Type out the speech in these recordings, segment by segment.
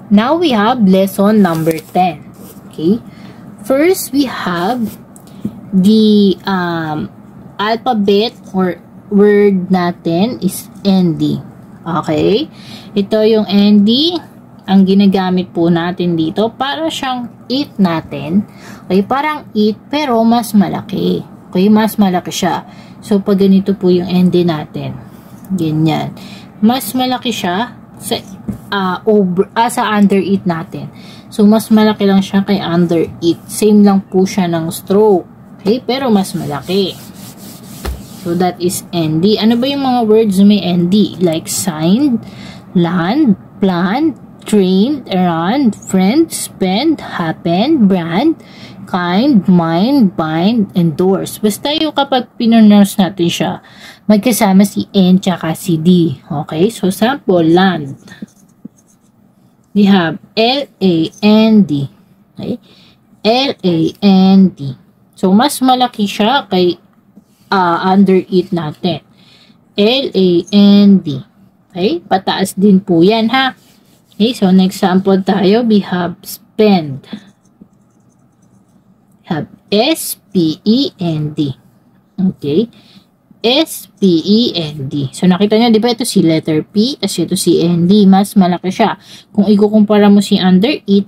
Now we have lesson number 10. Okay. First, we have the alphabet or word natin is ND. Okay. Ito yung ND. Ang ginagamit po natin dito para siyang it natin. Okay. Parang it pero mas malaki. Okay. Mas malaki siya. So, pag ganito po yung ND natin. Ganyan. Mas malaki siya sa under it natin. So, mas malaki lang siya kay under it. Same lang po siya ng stroke. Okay? Pero mas malaki. So, that is ND. Ano ba yung mga words na may ND? Like signed, land, plant, trained, errand, friend, spend, happen, brand, kind, mind, bind, endorse. Basta yung kapag pinonurse natin siya, magkasama si N tsaka si D. Okay? So, sample, land. We have L-A-N-D. Okay? L-A-N-D. So, mas malaki siya kay under it natin. L-A-N-D. Okay? Pataas din po yan, ha? Okay? So, next sample tayo, we have spend. Have S-P-E-N-D. Okay? S-P-E-N-D. So, nakita nyo, di ba ito si letter P, as ito si N-D. Mas malaki siya. Kung ikukumpara mo si under it,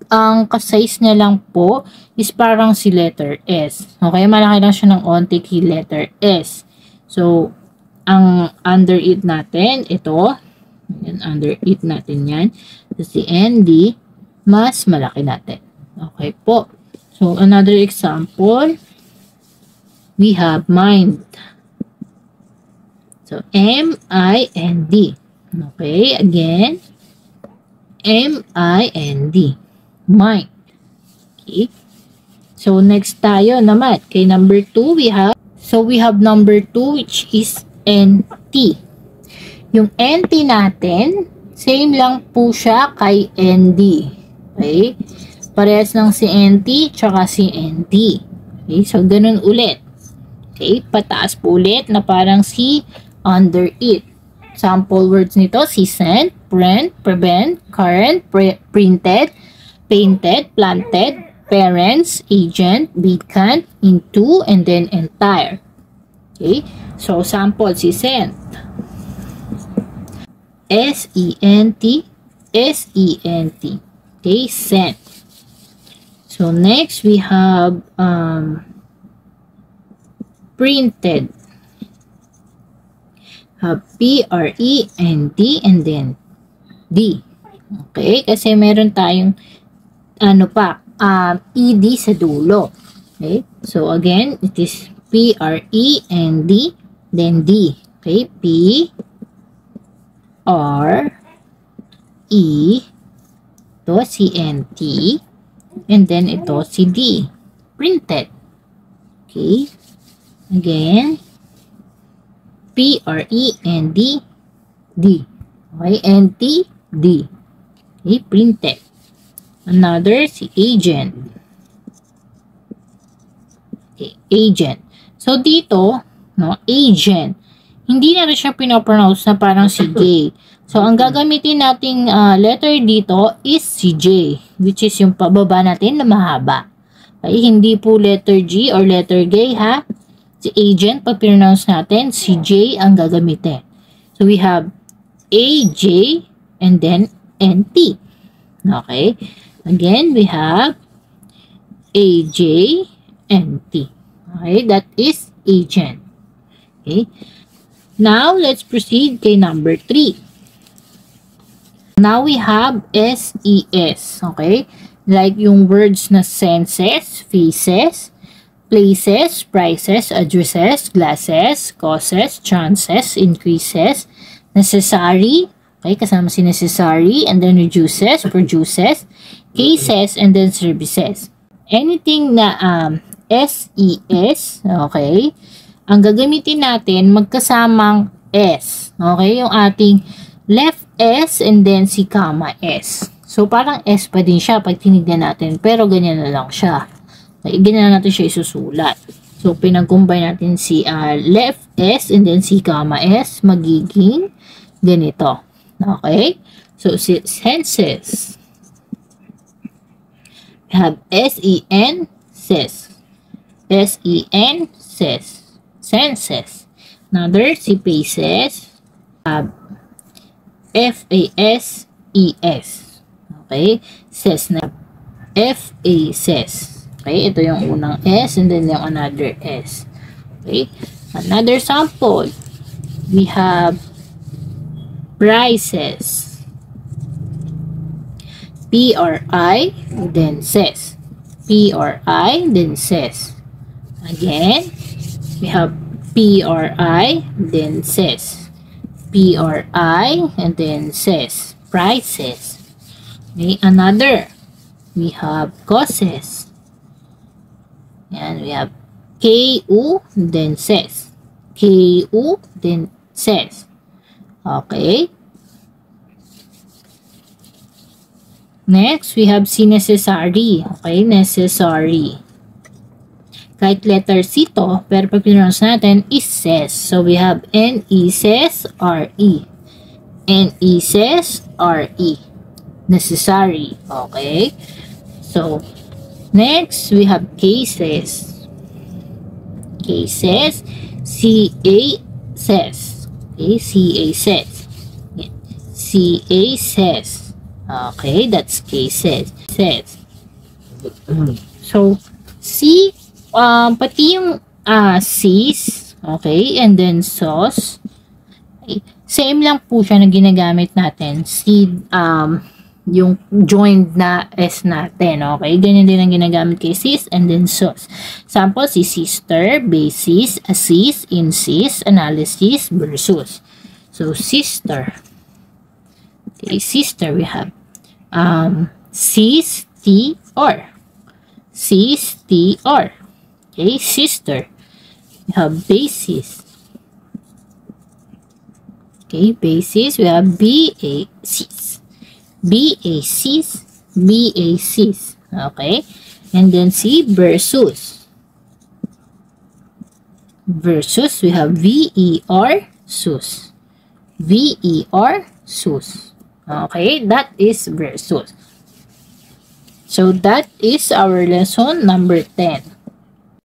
ang kasize niya lang po is parang si letter S. Okay? Malaki lang siya ng onti kay letter S. So, ang under it natin, ito. Yan, under it natin yan. So, si N-D, mas malaki natin. Okay po. So, another example, we have mind. So, M-I-N-D. Okay, again, M-I-N-D. Mind. Okay. So, next tayo naman. Kay number 2, we have number 2, which is N-T. Yung N-T natin, same lang po siya kay N-D. Okay. Parehas lang si NT tsaka si ND. Okay, so ganun ulit. Okay, pataas po ulit na parang si under it. Sample words nito, si sent, print, prevent, current, printed, painted, planted, parents, agent, beacon, into, and then entire. Okay, so sample si sent. S-E-N-T, S-E-N-T. Okay, sent. So, next, we have printed. Have P-R-E-N-T and then D. Okay? Kasi meron tayong E-D sa dulo. Okay? So, again, it is P-R-E-N-D then D. Okay? P-R-E ito si N-T and then ito si D. Printed. Okay. Again. P-R-E-N-D D. Okay. N-T D. Okay. Printed. Another si agent. Okay. Agent. So dito, no, agent. Hindi na rin siya pinopronounce na parang si J. So, ang gagamitin nating letter dito is si J, which is yung pababa natin na mahaba. Okay, hindi po letter G or letter G, ha? Si agent, pag pronounce natin, si J ang gagamitin. So, we have A-J and then N-T. Okay? Again, we have A-J N-T. Okay? That is agent. Okay? Now, let's proceed kay number 3. Now, we have SES, okay? Like yung words na senses, faces, places, prices, addresses, glasses, causes, chances, increases, necessary, okay? Kasama si necessary, and then reduces, produces, cases, and then services. Anything na SES, okay? Ang gagamitin natin, magkasamang S, okay? Yung ating left S and then si comma S. So, parang S pa din siya pag tinignan natin. Pero, ganyan na lang siya. Okay, ganyan na natin siya isusulat. So, pinag-combine natin si left S and then si comma S. Magiging ganito. Okay? So, senses. We have S-E-N, ses. S-E-N, ses. Senses. Another, si faces. F-A-S-E-S. Okay? Ses na. F-A-ses. Okay? Ito yung unang S and then yung another S. Okay? Another sample. We have prices. P-R-I, then ses. P-R-I, then ses. Again, we have P-R-I, then ses. P-R-I, and then ses. Prices. Okay, another. We have causes. And we have K-U, then ses. K-U, then ses. Okay. Next, we have si necessary. Okay, necessary. Kahit letter C to, pero pag pronounce natin is ses. So, we have N-E-S-S-R-E. N-E-S-S-R-E. Necessary. Okay. So, next, we have cases. Cases. C-A-ses. Okay, C-A says. C-A says. Okay, that's cases. Says. So, C, pati yung sis, okay, and then sauce. Okay, same lang po siya na ginagamit natin. C, yung joined na S natin, okay? Ganyan din ang ginagamit kay sis and then sauce. Sample, si sister, basis, assist, insist, analysis, versus. So, sister. Okay, sister, we have sis, T, or. Sis, T, or. Okay, sister. We have basis. Okay, basis, we have B-A-sis. B-A-sis, B-A-sis. Okay, and then C, versus. Versus, we have V-E-R, sus. V-E-R, sus. Okay, that is versus. So, that is our lesson number 10.